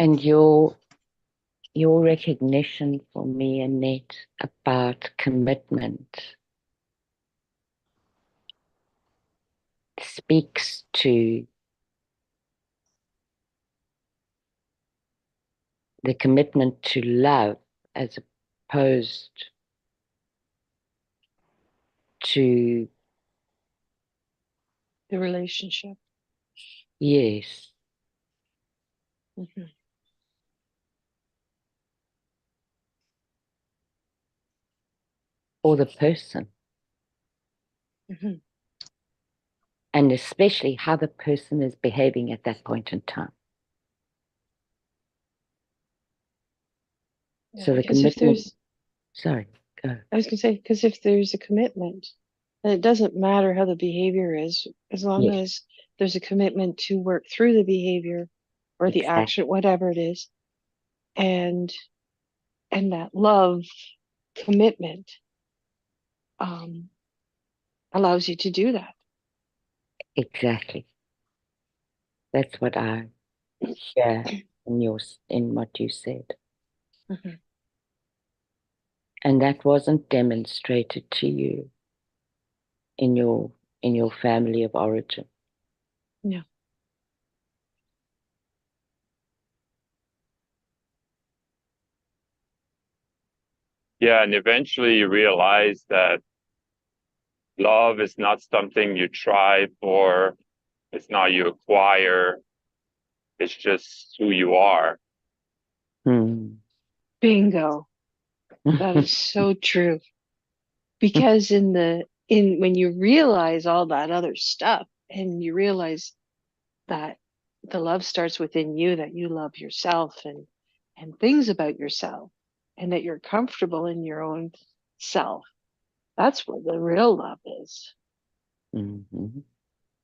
And your recognition for me, Annette, about commitment speaks to the commitment to love as opposed to, the relationship. yes, Mm-hmm. or the person, Mm-hmm. and especially how the person is behaving at that point in time. Yeah, So the because if commitment, there's, sorry, go. I was going to say, because if there's a commitment, then it doesn't matter how the behavior is, as long Yes, as there's a commitment to work through the behavior or the exactly. action, whatever it is, and that love commitment um, allows you to do that. Exactly. That's what I hear in what you said. Mm-hmm. And that wasn't demonstrated to you in your family of origin. Yeah. Yeah, and eventually you realize that love is not something you try for, it's not you acquire, it's just who you are. Hmm. Bingo. That is so true. Because in when you realize all that other stuff and you realize that the love starts within you, that you love yourself and things about yourself, and that you're comfortable in your own self, that's where the real love is. Mm-hmm.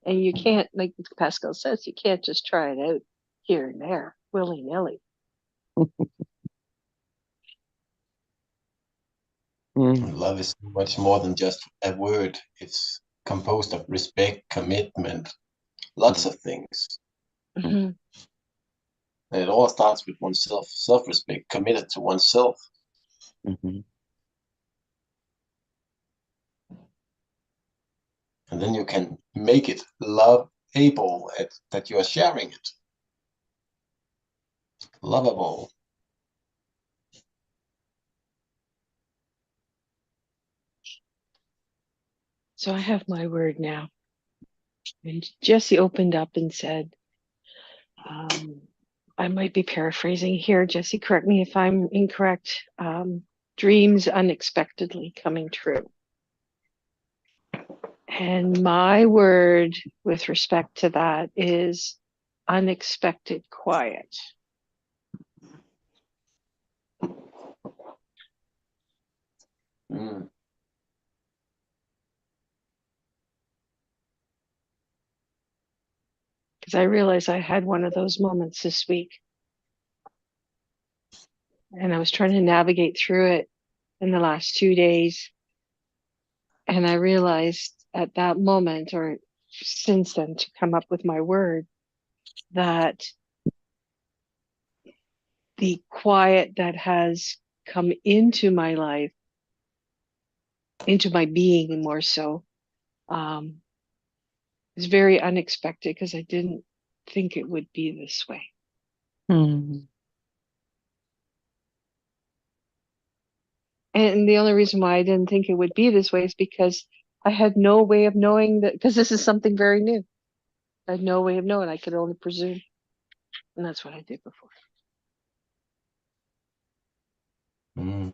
And you can't, like Pascal says, you can't just try it out here and there willy-nilly. Mm. Love is much more than just a word. It's composed of respect, commitment, lots of things. Mm-hmm. And it all starts with oneself, self-respect, committed to oneself. Mm-hmm. And then you can make it lovable that you are sharing it. Lovable. So I have my word now. And Jesse opened up and said, um, I might be paraphrasing here. Jesse, correct me if I'm incorrect. Dreams unexpectedly coming true. And my word with respect to that is unexpected quiet. Mm. Because I realized I had one of those moments this week. And I was trying to navigate through it in the last 2 days. And I realized at that moment, or since then, to come up with my word, that the quiet that has come into my life, into my being more so, um, is very unexpected because I didn't think it would be this way. Mm-hmm. And the only reason why I didn't think it would be this way is because I had no way of knowing that, because this is something very new. I had no way of knowing. I could only presume. And that's what I did before. Mm.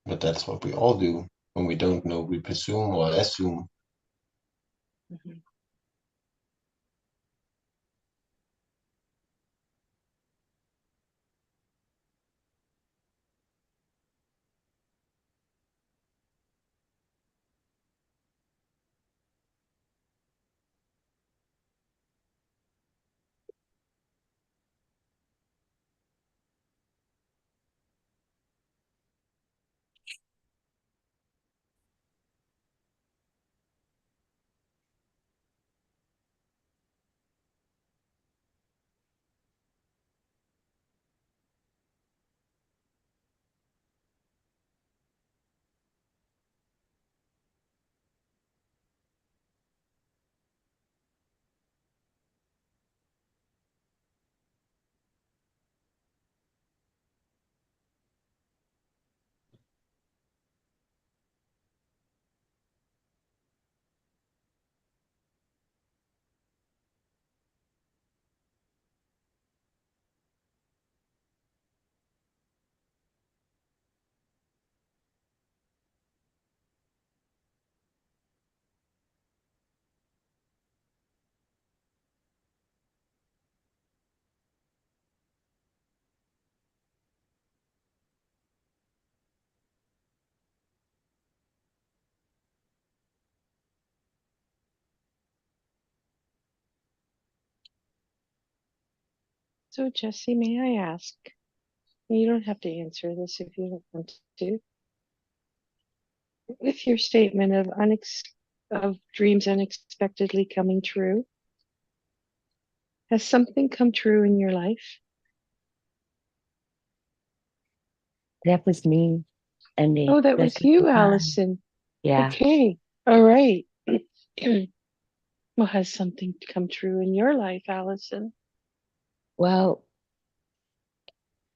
But that's what we all do. When we don't know, we presume or assume. Mm-hmm. So, Jesse, may I ask? You don't have to answer this if you don't want to. With your statement of dreams unexpectedly coming true, has something come true in your life? That was me. And Oh, that was you, time. Allison. Yeah. Okay. All right. Well, has something come true in your life, Allison? Well,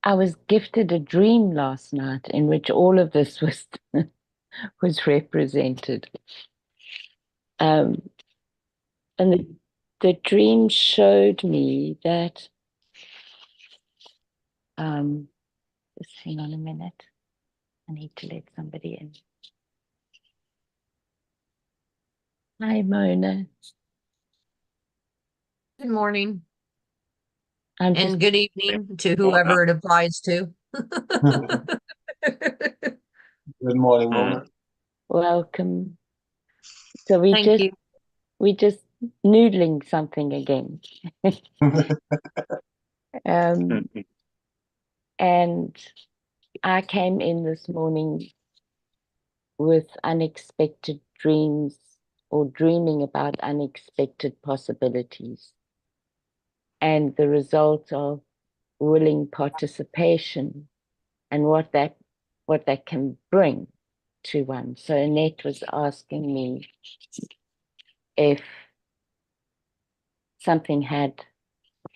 I was gifted a dream last night in which all of this was was represented. And the dream showed me that just hang on a minute. I need to let somebody in. Hi, Mona. Good morning I'm and just good evening to whoever it applies to. Good morning, Mona. welcome. So Thank you. we just noodling something again. And I came in this morning with unexpected dreams or dreaming about unexpected possibilities and the result of willing participation and what that can bring to one. So Annette was asking me if something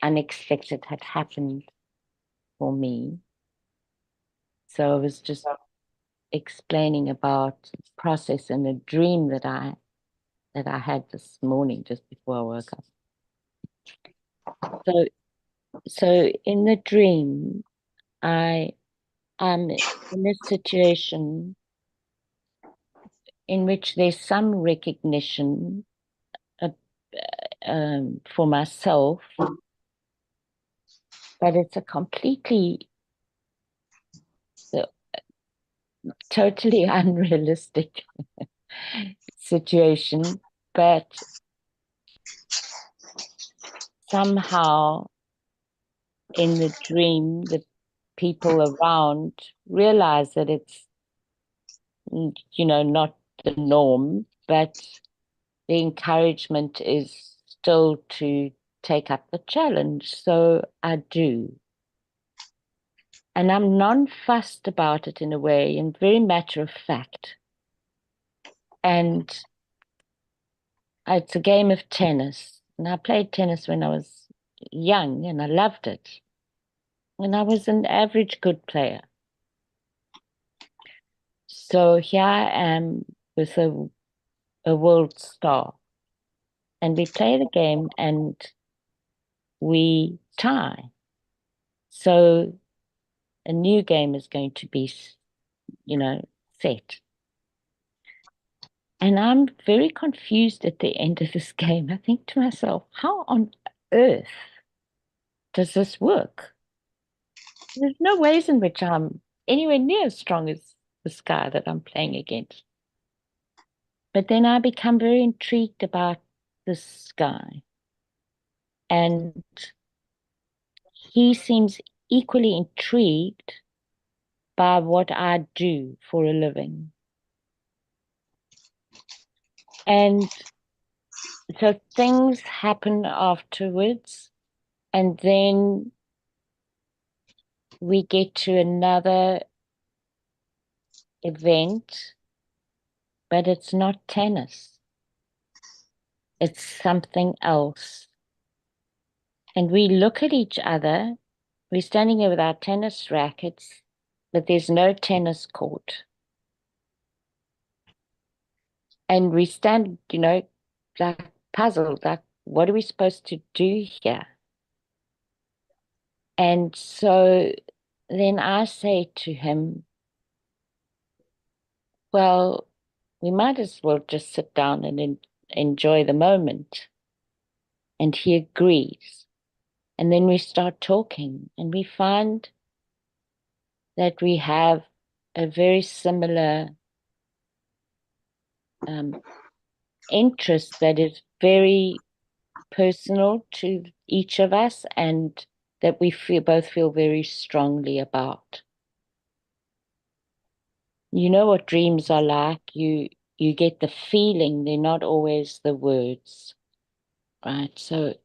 unexpected had happened for me. So I was just explaining about the process and a dream that I had this morning just before I woke up. So in the dream, I am in a situation in which there's some recognition for myself, but it's a completely, totally unrealistic situation. But somehow in the dream, the people around realize that it's, not the norm, but the encouragement is still to take up the challenge. So I do. And I'm non-fussed about it in a way, and very matter of fact. And it's a game of tennis. And I played tennis when I was young and I loved it. And I was an average good player. So here I am with a world star. And we play the game and we tie. So a new game is going to be, set. And I'm very confused at the end of this game. I think to myself, how on earth does this work? There's no ways in which I'm anywhere near as strong as this guy that I'm playing against. But then I become very intrigued about this guy. And he seems equally intrigued by what I do for a living. And so things happen afterwards, and then we get to another event, but it's not tennis. It's something else. And we look at each other. We're standing there with our tennis rackets, but there's no tennis court. And we stand, like puzzled, like, what are we supposed to do here? And so then I say to him, well, we might as well just sit down and enjoy the moment. And he agrees. And then we start talking and we find that we have a very similar interest that is very personal to each of us and that we both feel very strongly about. You know what dreams are like. You get the feeling, they're not always the words, right? So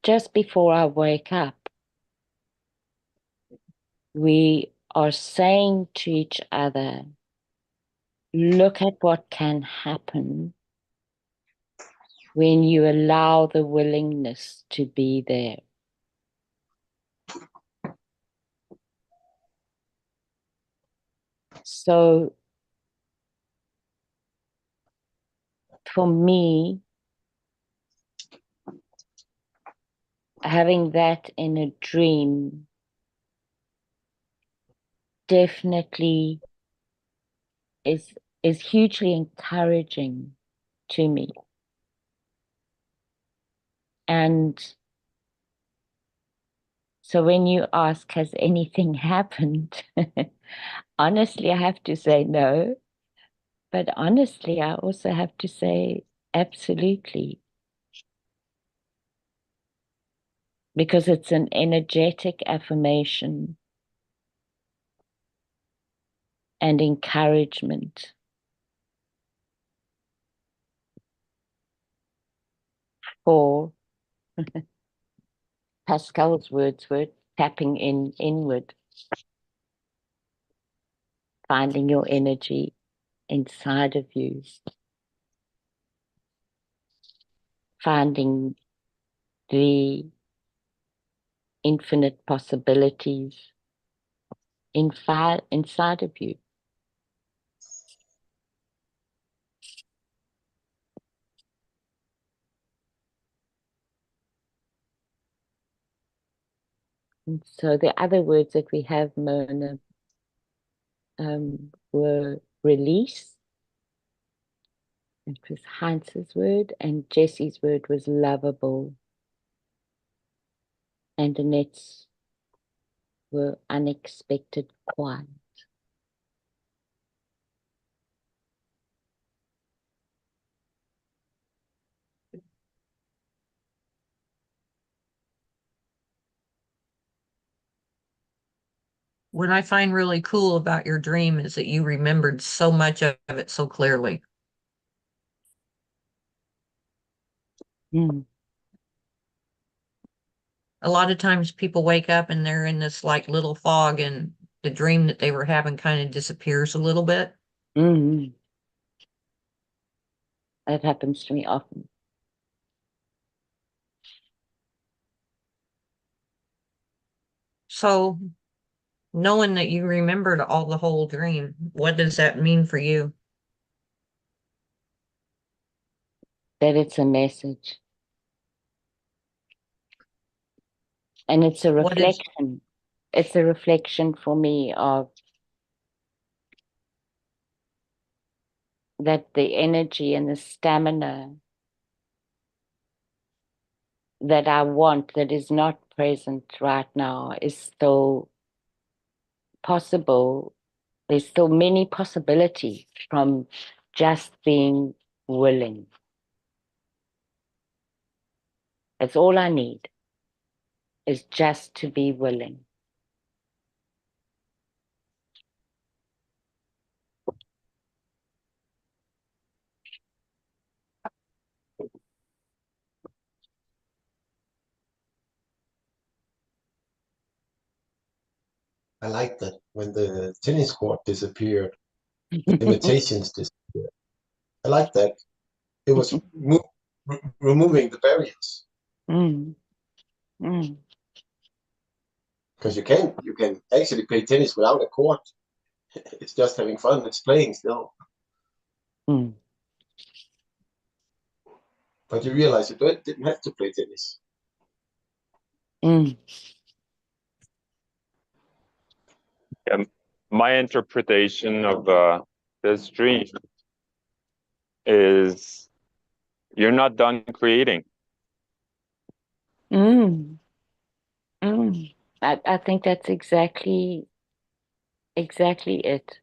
just before I wake up, we are saying to each other, look at what can happen when you allow the willingness to be there. So for me, having that in a dream definitely is hugely encouraging to me. And so when you ask, has anything happened? Honestly, I have to say no. But honestly, I also have to say absolutely. Because it's an energetic affirmation and encouragement for Pascal's words were tapping inward, finding your energy inside of you, finding the infinite possibilities inside of you. And so the other words that we have, Mona, were release. It was Heinz's word, and Jesse's word was lovable. And Annette's were unexpected quiet. What I find really cool about your dream is that you remembered so much of it so clearly. Mm. A lot of times people wake up and they're in this like little fog and the dream that they were having kind of disappears a little bit. Mm. That happens to me often. So knowing that you remembered all the whole dream, what does that mean for you? That it's a message. And it's a What is reflection. It's a reflection for me of that the energy and the stamina that I want that is not present right now is still possible. There's still many possibilities from just being willing. That's all I need, is just to be willing. I like that when the tennis court disappeared, limitations disappeared. I like that. It was removing the barriers. Mm. Mm. Because you can actually play tennis without a court. It's just having fun. It's playing still. Mm. But you realize you didn't have to play tennis. Mm. My interpretation of this dream is you're not done creating. Mm. Mm. I think that's exactly it.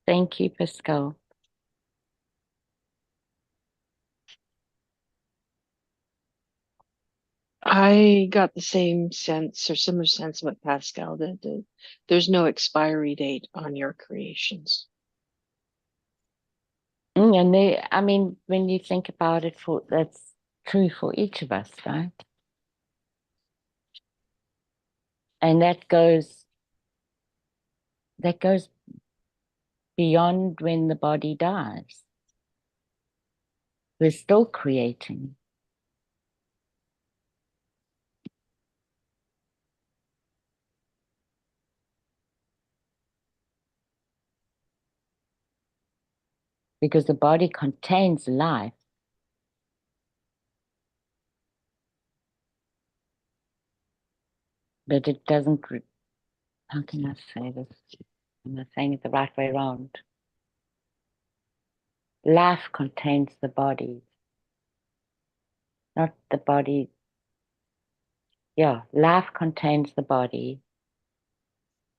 Thank you, Pascal. I got the same sense or similar sense what Pascal did. There's no expiry date on your creations. And I mean, when you think about it, that's true for each of us, right? And that goes beyond when the body dies. We're still creating. Because the body contains life. But it doesn't, how can I say this? Am I saying it the right way around? Life contains the body, not the body. Yeah, life contains the body,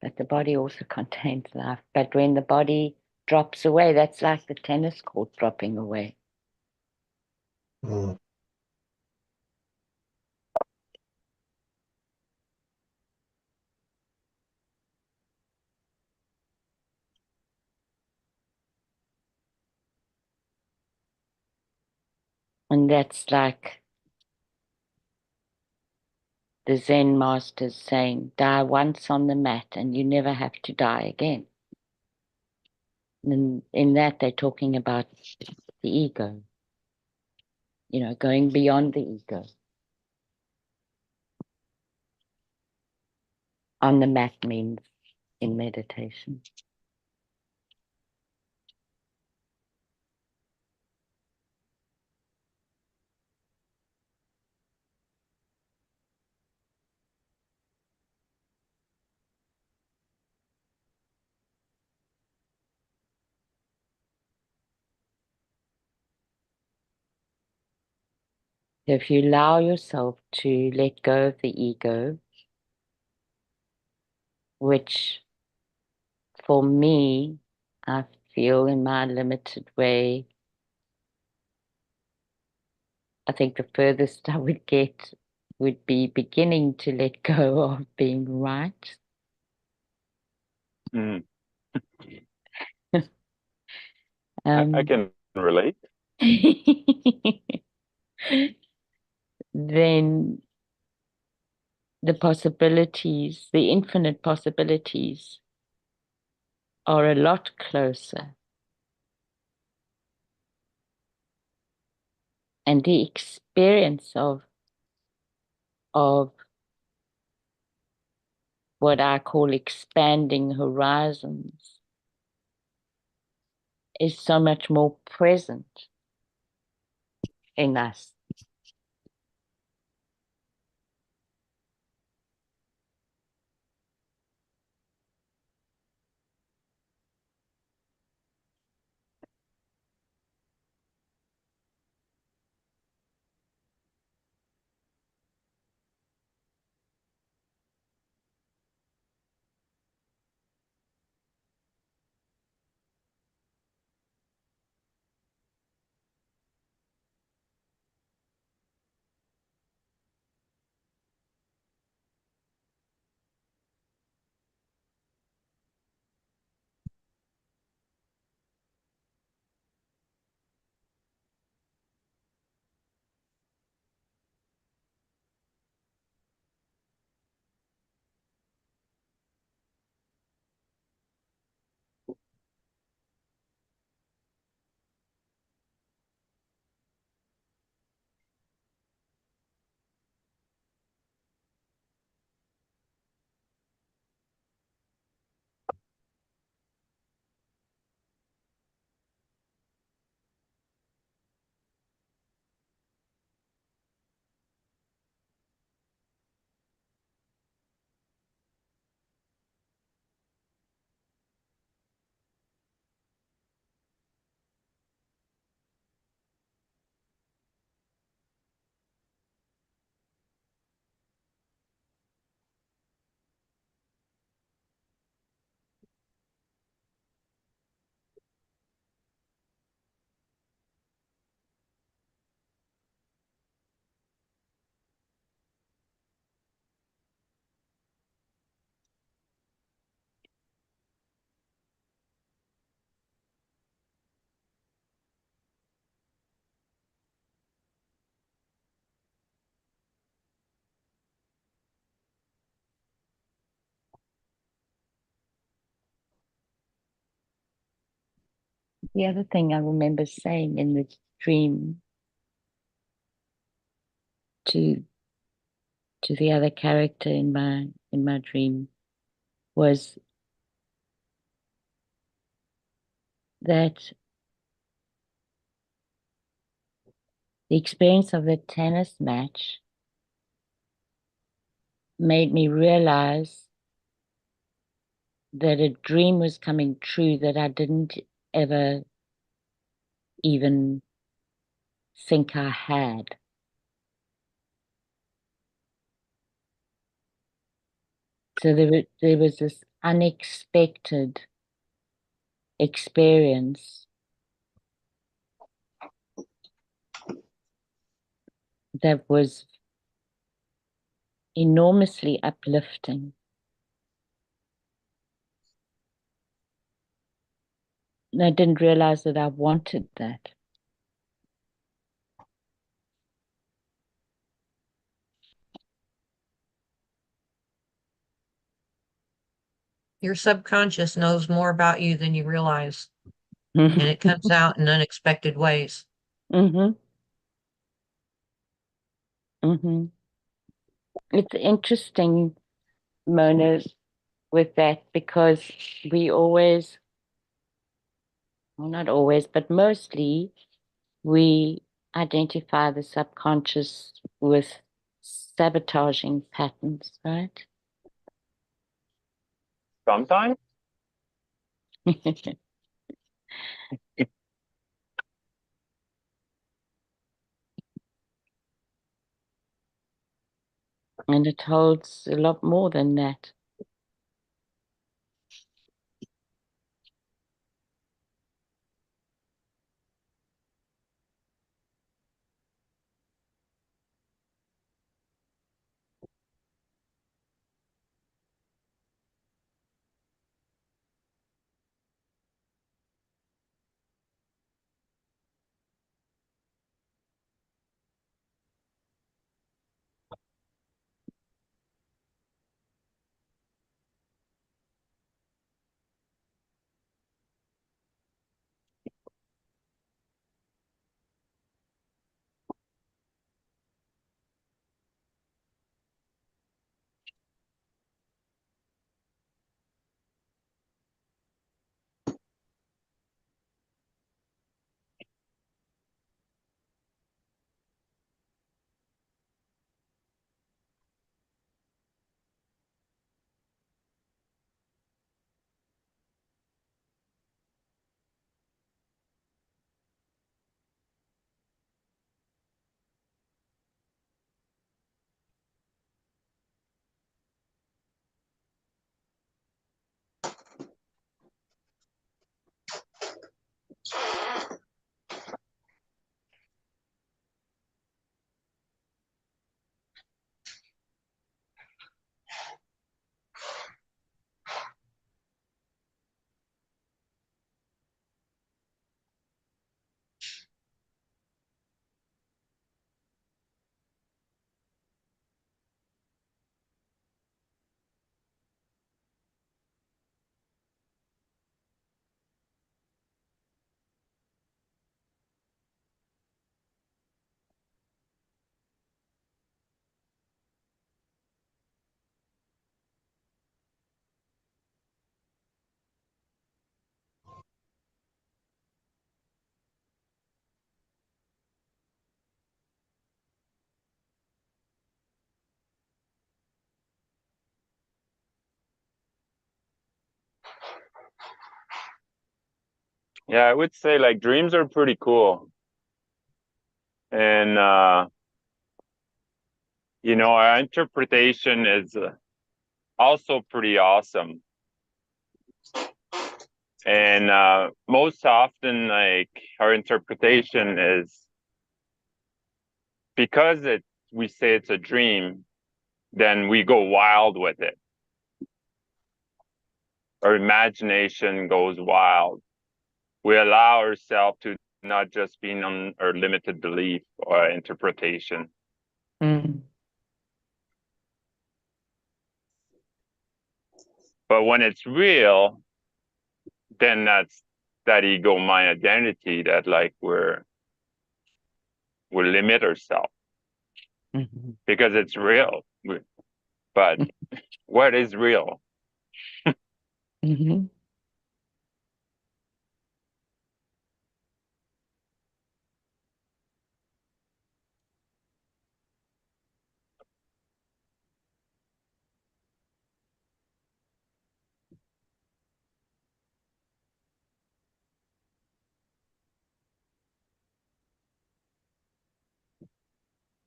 but the body also contains life. But when the body drops away, that's like the tennis court dropping away. Mm. And that's like the Zen masters saying, die once on the mat and you never have to die again. And in that, they're talking about the ego, going beyond the ego. On the mat means in meditation. If you allow yourself to let go of the ego, which for me, I feel in my limited way, I think the furthest I would get would be beginning to let go of being right. Mm. Um, I can relate. Then the possibilities, the infinite possibilities, are a lot closer. And the experience of what I call expanding horizons is so much more present in us. The other thing I remember saying in the dream to the other character in my dream was that the experience of the tennis match made me realize that a dream was coming true that I didn't ever even think I had. So there was this unexpected experience that was enormously uplifting. And I didn't realize that I wanted that. Your subconscious knows more about you than you realize, and it comes out in unexpected ways. Mm-hmm. Mm-hmm. It's interesting, Mona, with that because we always, well, not always, but mostly we identify the subconscious with sabotaging patterns, right? Sometimes. And it holds a lot more than that. Yeah, I would say like dreams are pretty cool. And our interpretation is also pretty awesome. And most often, like our interpretation is because we say it's a dream, then we go wild with it. Our imagination goes wild. We allow ourselves to not just be on our limited belief or interpretation. Mm. But when it's real, then that's that ego mind identity that like we limit ourselves because it's real. But what is real? Mm-hmm.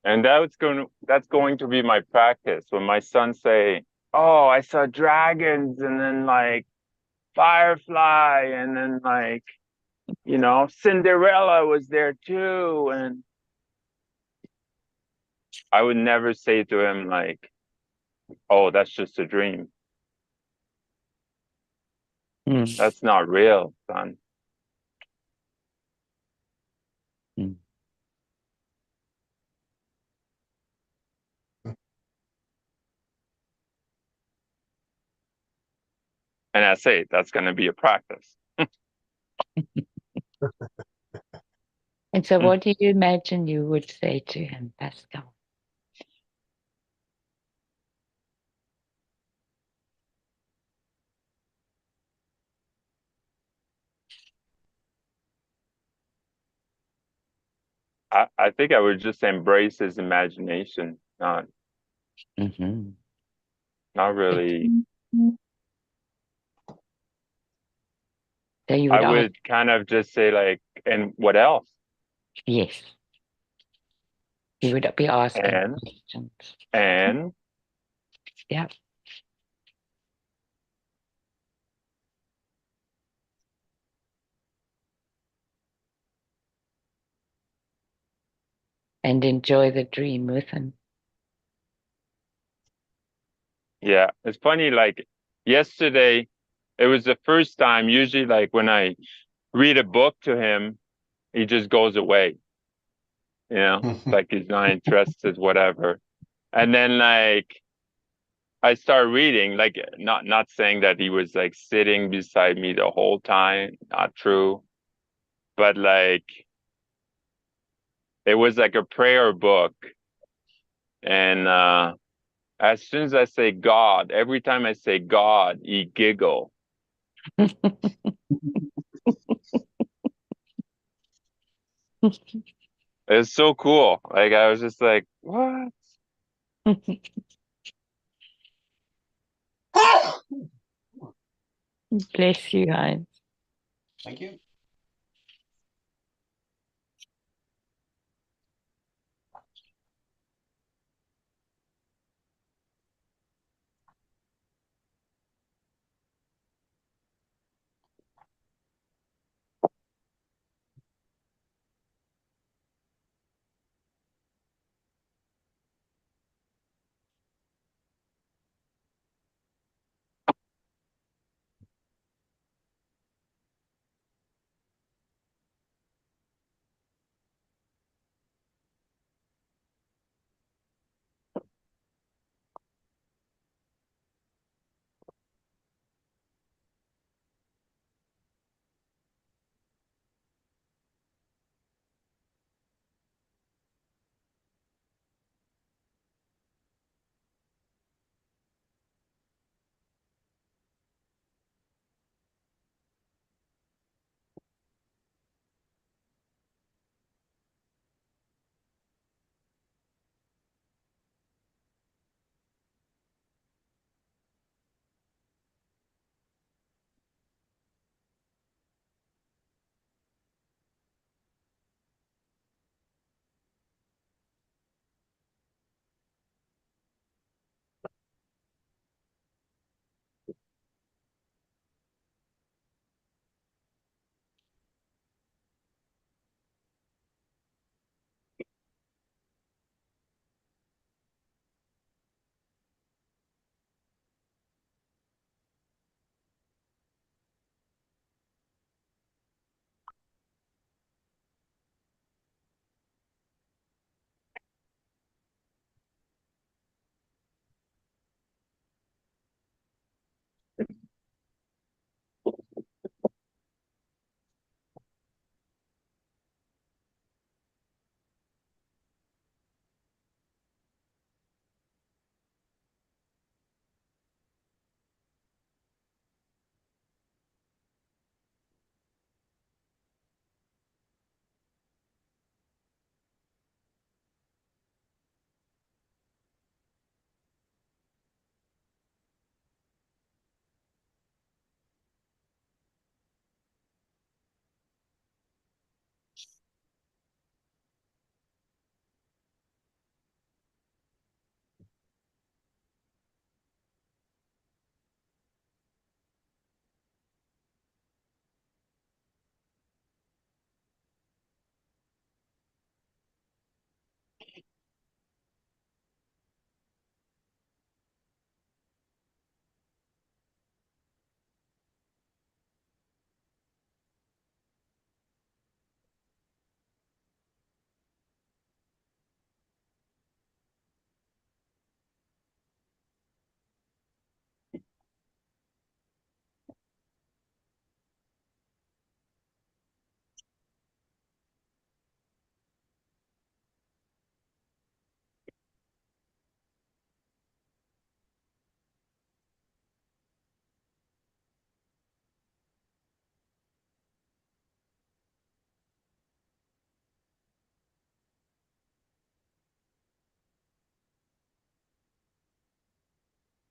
And that's going to be my practice when my son say, "Oh, I saw dragons and then like firefly and then like Cinderella was there too." And I would never say to him like, "Oh, that's just a dream. Mm. That's not real, son." Mm. And I say that's going to be a practice. And so, what do you imagine you would say to him, Pascal? I think I would just embrace his imagination, Mm-hmm. not really. So you I would ask, would kind of just say like, and what else? yes, you would be asking And questions. and Yeah. And enjoy the dream with him. yeah, it's funny. Like yesterday, it was the first time. Usually, like when I read a book to him, he just goes away. Like he's not interested, whatever. And then like I start reading, like not saying that he was like sitting beside me the whole time, not true, but like it was like a prayer book. And as soon as I say God, every time I say God, he giggle. It's so cool. Like I was just like, what? Bless you, Heinz. Thank you.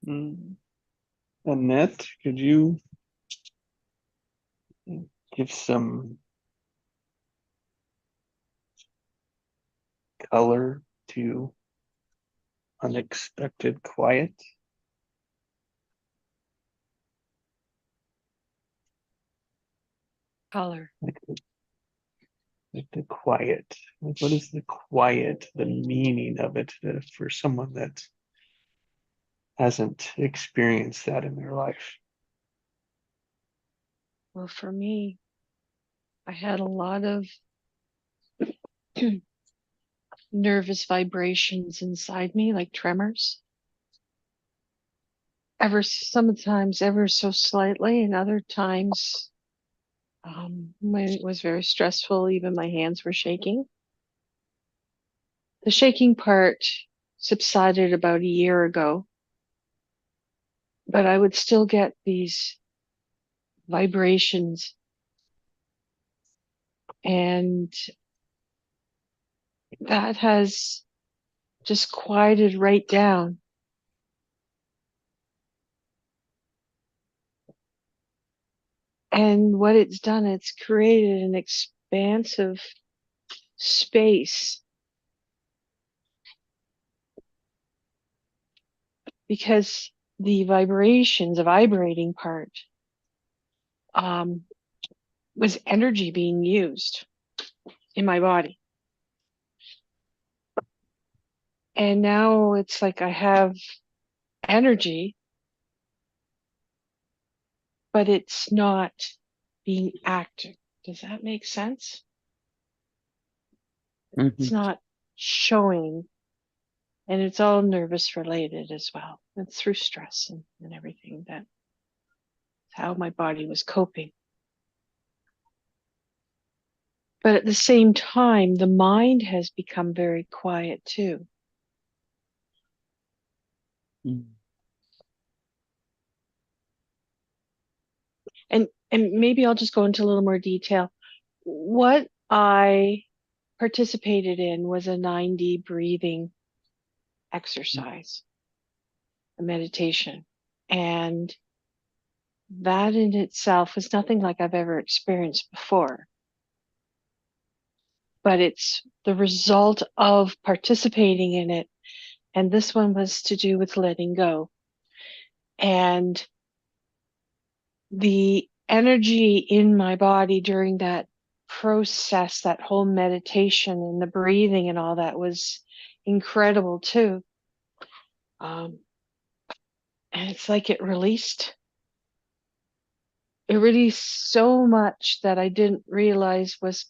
Annette, could you give some color to unexpected quiet? Color. Like the quiet. Like what is the quiet, the meaning of it for someone that hasn't experienced that in their life? Well, for me, I had a lot of nervous vibrations inside me, like tremors. Sometimes ever so slightly, and other times, when it was very stressful, even my hands were shaking. The shaking part subsided about a year ago, but I would still get these vibrations, and that has just quieted right down. And what it's done, it's created an expansive space, because the vibrations, the vibrating part, was energy being used in my body. And now it's like I have energy, but it's not being active. Does that make sense? It's not showing, and it's all nervous related as well. It's through stress and everything. That's how my body was coping. But at the same time, the mind has become very quiet too. And maybe I'll just go into a little more detail. What I participated in was a 9D breathing exercise, a meditation. And that in itself was nothing like I've ever experienced before. But it's the result of participating in it. And this one was to do with letting go. And the energy in my body during that process, that whole meditation and the breathing and all that, was incredible too. And it's like it released so much that I didn't realize was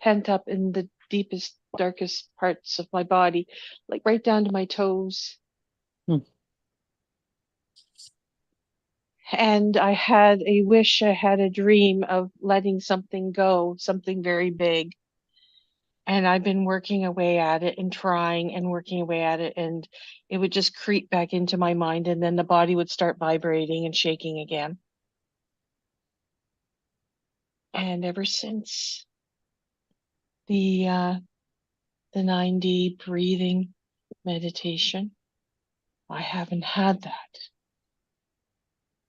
pent up in the deepest, darkest parts of my body, like right down to my toes. And I had a wish, I had a dream of letting something go, something very big. And I've been working away at it and trying and working away at it, and it would just creep back into my mind, and then the body would start vibrating and shaking again. And ever since the 9D breathing meditation, I haven't had that.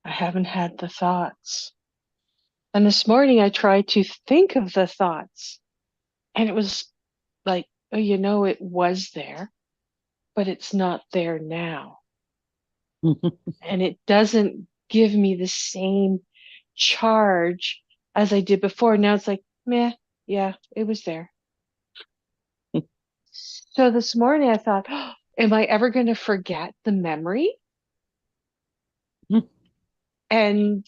I haven't had the thoughts. And this morning I tried to think of the thoughts, and it was like, oh, it was there, but it's not there now. And it doesn't give me the same charge as I did before. Now it's like, meh, yeah, it was there. So this morning I thought, oh, am I ever going to forget the memory? And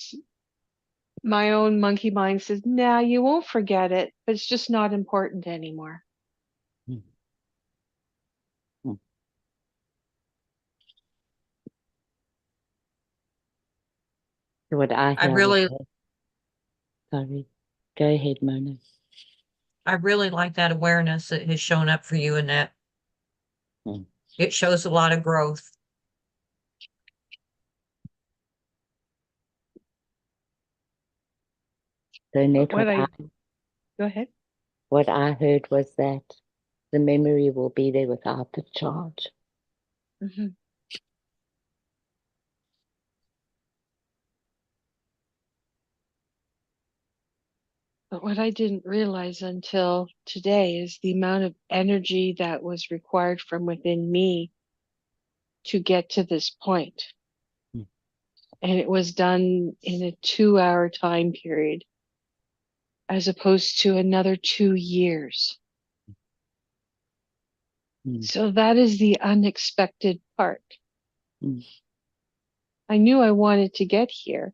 my own monkey mind says, nah, you won't forget it, but it's just not important anymore. What I I hear really, sorry, go ahead, Mona. I really like that awareness that has shown up for you in that. It shows a lot of growth. So, Net, Go ahead. What I heard was that the memory will be there without the charge. But what I didn't realize until today is the amount of energy that was required from within me to get to this point. Hmm. And it was done in a 2-hour time period, as opposed to another 2 years. Hmm. So that is the unexpected part. Hmm. I knew I wanted to get here.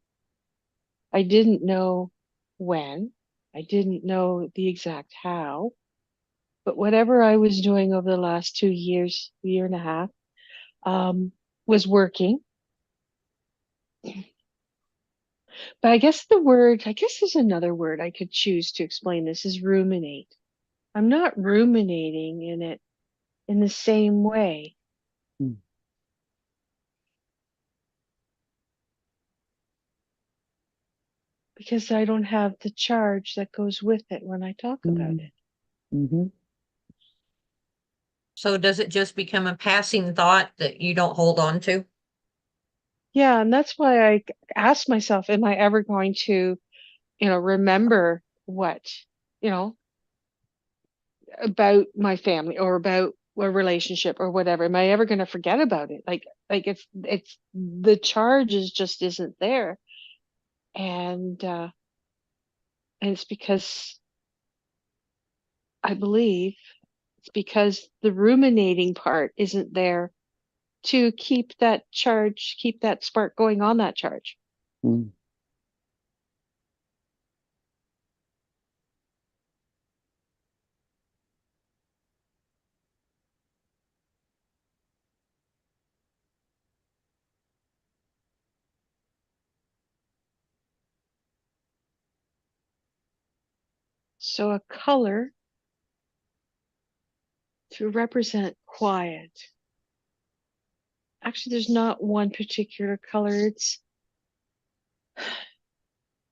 I didn't know when. I didn't know the exact how. But whatever I was doing over the last 2 years, year and a half, was working. But I guess there's another word I could choose to explain this is ruminate. I'm not ruminating in it in the same way. Hmm. Because I don't have the charge that goes with it when I talk about Hmm. it. Mm-hmm. So does it just become a passing thought that you don't hold on to? Yeah, and that's why I asked myself, am I ever going to, remember what, you know, about my family or about a relationship or whatever? Am I ever going to forget about it? Like it's the charge is just isn't there. And it's because I believe it's because the ruminating part isn't there to keep that charge, keep that spark going on that charge. Hmm. So a color to represent quiet. Actually, there's not one particular color. It's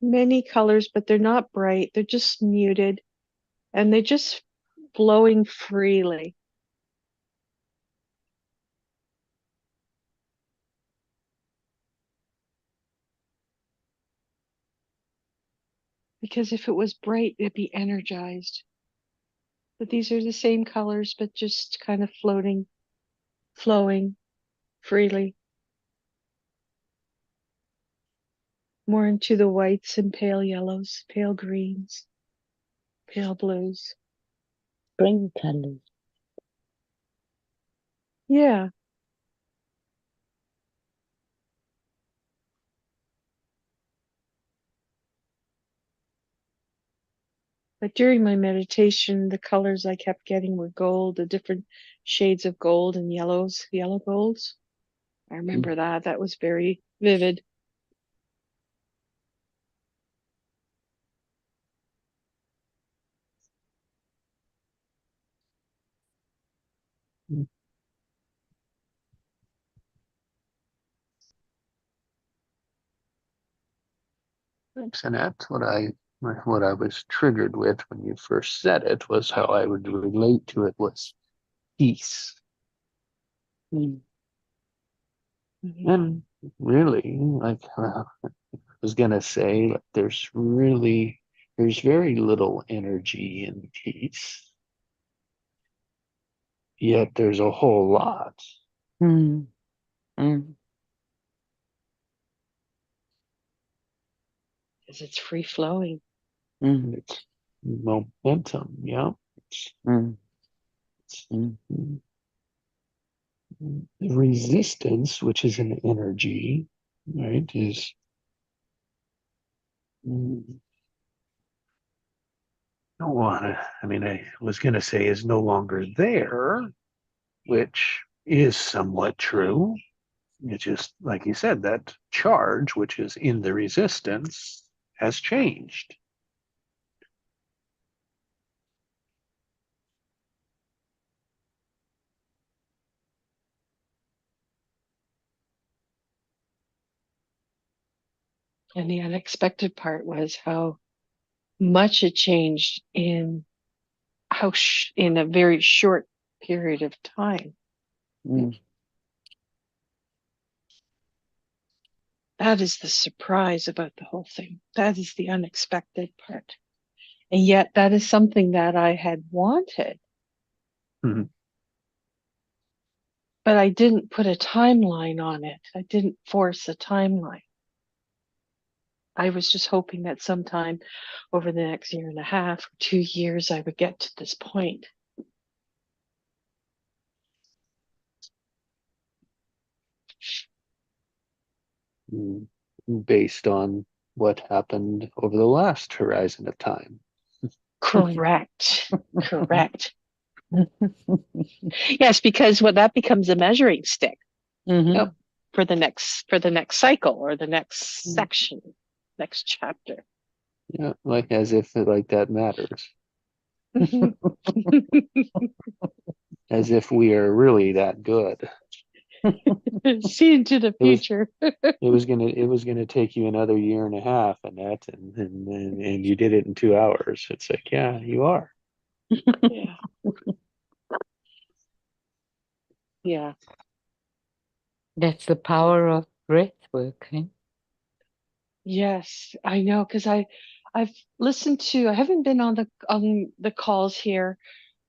many colors, but they're not bright. They're just muted and they're just flowing freely. Because if it was bright, it'd be energized. But these are the same colors, but just kind of floating, flowing freely. More into the whites and pale yellows, pale greens, pale blues. Spring colors. Yeah. But during my meditation, the colors I kept getting were gold, the different shades of gold and yellows, yellow golds. I remember that. That was very vivid. Thanks, Annette. What I was triggered with when you first said it was how I would relate to it was peace. Mhm. And really, like I was gonna say, like there's very little energy in peace, yet there's a whole lot. Mm. Mm. Because it's free flowing. Mm. It's momentum, yeah. It's, Mm. it's Mm. the resistance, which is an energy, right, is mm, don't want to, I mean, I was going to say is no longer there, which is somewhat true. It's just, like you said, that charge, which is in the resistance, has changed. And the unexpected part was how much it changed in in a very short period of time. Mm. That is the surprise about the whole thing. That is the unexpected part. And yet that is something that I had wanted. Mhm. But I didn't put a timeline on it. I didn't force a timeline. I was just hoping that sometime over the next year and a half, or 2 years, I would get to this point. Mm. Based on what happened over the last horizon of time. Correct. Correct. Yes, because what that becomes a measuring stick. Mhm. For the next cycle or the next section, next chapter. Yeah, like as if like that matters. As if we are really that good. See into the future. It was gonna take you another year and a half and and you did it in 2 hours. It's like, yeah, you are. Yeah. Yeah. That's the power of breath work. Eh? Yes, I know, because I've listened to, I haven't been on the calls here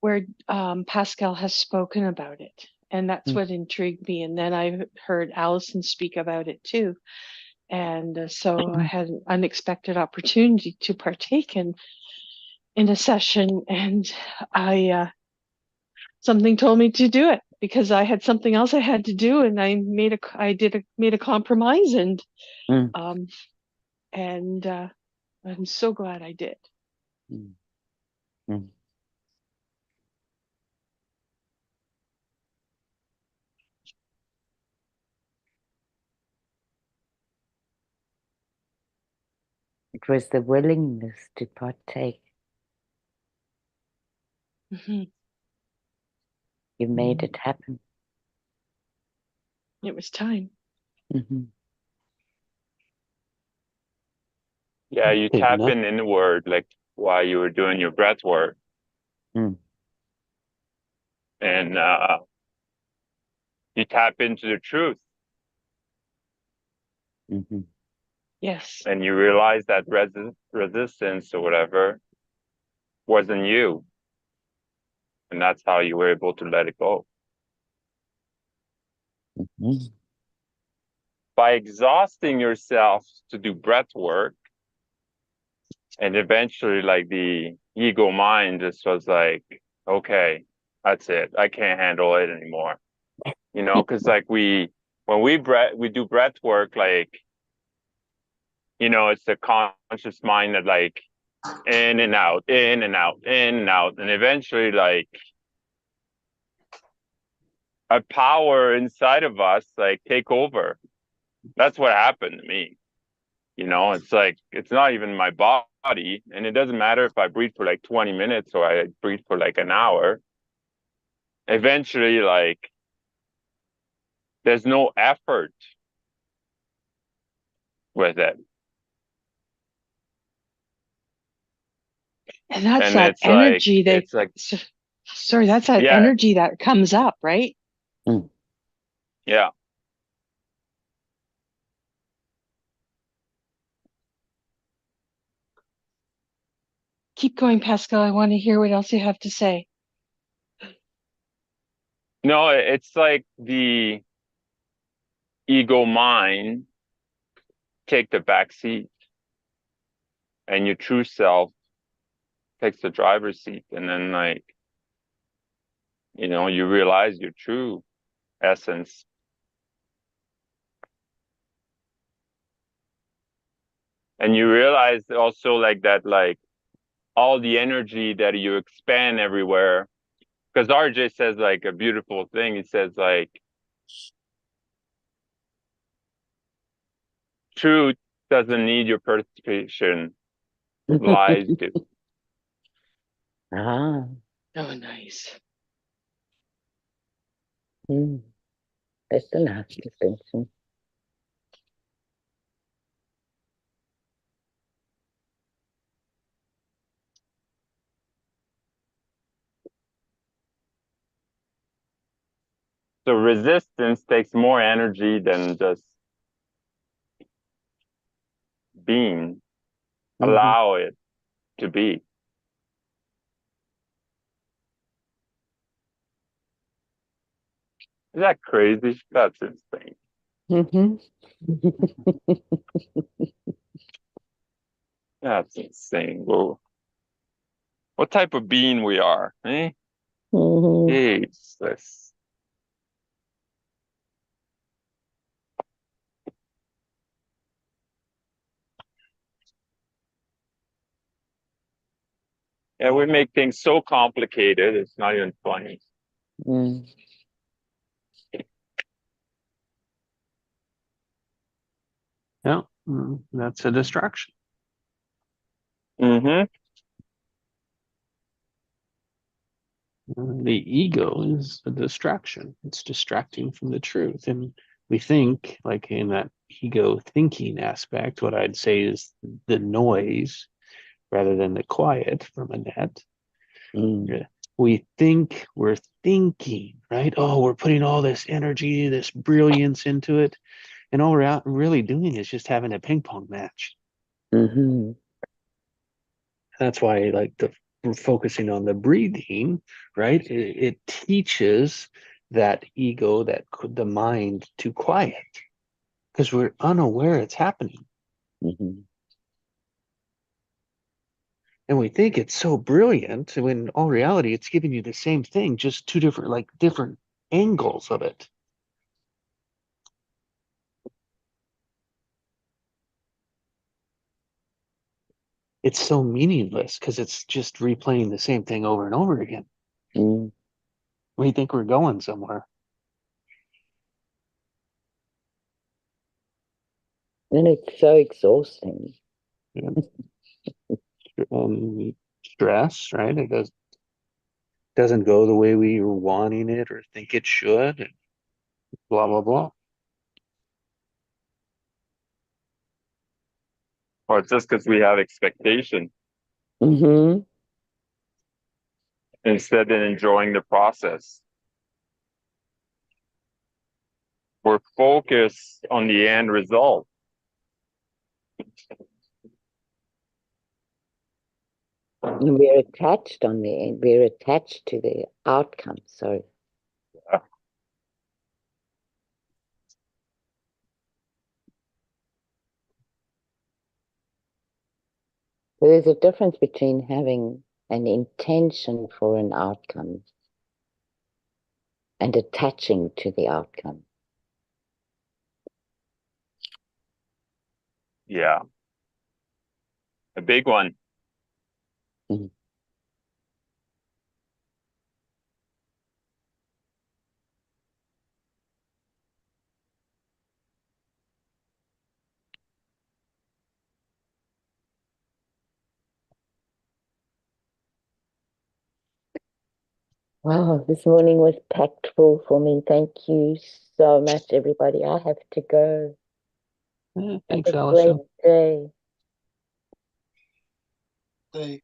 where Pascal has spoken about it. And that's Mm. what intrigued me. And then I heard Allison speak about it too. And so I had an unexpected opportunity to partake in a session, and I something told me to do it because I had something else I had to do, and I made a compromise, Mm. um and I'm so glad I did. Mm. Mm. It was the willingness to partake. Mhm. You made it happen. It was time. Mm-hmm. Yeah, you Hey, tap no. in inward, like while you were doing your breath work, Mm. and you tap into the truth, Mm-hmm. Yes. and you realize that resistance or whatever wasn't you, and that's how you were able to let it go. Mm-hmm. By exhausting yourself to do breath work, and eventually, like the ego mind just was like, okay, that's it. I can't handle it anymore. You know, because like when we do breath work, like, you know, it's the conscious mind that like in and out, in and out, in and out, and eventually, like a power inside of us, like take over. That's what happened to me. You know, it's like it's not even my body, and it doesn't matter if I breathe for like 20 minutes or I breathe for like an hour. Eventually, like there's no effort with it. And that's And that it's like energy that, it's like sorry, that's that yeah, energy that comes up, right? Mm. yeah. Keep going, Pascal. I want to hear what else you have to say. No, it's like the ego mind take the back seat and your true self takes the driver's seat, and then like, you know, you realize your true essence. And you realize also like that, like all the energy that you expand everywhere. Because RJ says like a beautiful thing. He says like truth doesn't need your participation, lies do. Ah. Oh, nice. Mm. That's a nice distinction. So resistance takes more energy than just being. Mm-hmm. Allow it to be. Is that crazy? That's insane. Mhm. That's insane. Whoa. What type of being we are, eh? Mhm. Jesus. Yeah, we make things so complicated, it's not even funny. Mm. Yeah, that's a distraction. Mm-hmm. The ego is a distraction. It's distracting from the truth. And we think, like in that ego thinking aspect, what I'd say is the noise rather than the quiet from Annette. Mm. We think we're thinking, right? Oh, we're putting all this energy, this brilliance into it. And all we're out really doing is just having a ping pong match. Mhm. That's why I like focusing on the breathing, right? It teaches that ego, the mind to quiet because we're unaware it's happening. Mhm. And we think it's so brilliant when in all reality, it's giving you the same thing, just two different, like different angles of it. It's so meaningless because it's just replaying the same thing over and over again. Mm. We think we're going somewhere. And it's so exhausting. Yeah. Stress, right? It doesn't go the way we were wanting it or think it should, and blah blah blah. Or it's just because we have expectation Mhm. instead of enjoying the process. We're focused on the end result. And we're attached on the end. We're attached to the outcome. So there's a difference between having an intention for an outcome and attaching to the outcome. Yeah. A big one. Mhm. Wow, this morning was packed full for me. Thank you so much, everybody. I have to go. Have Thanks, a Allison. great day. They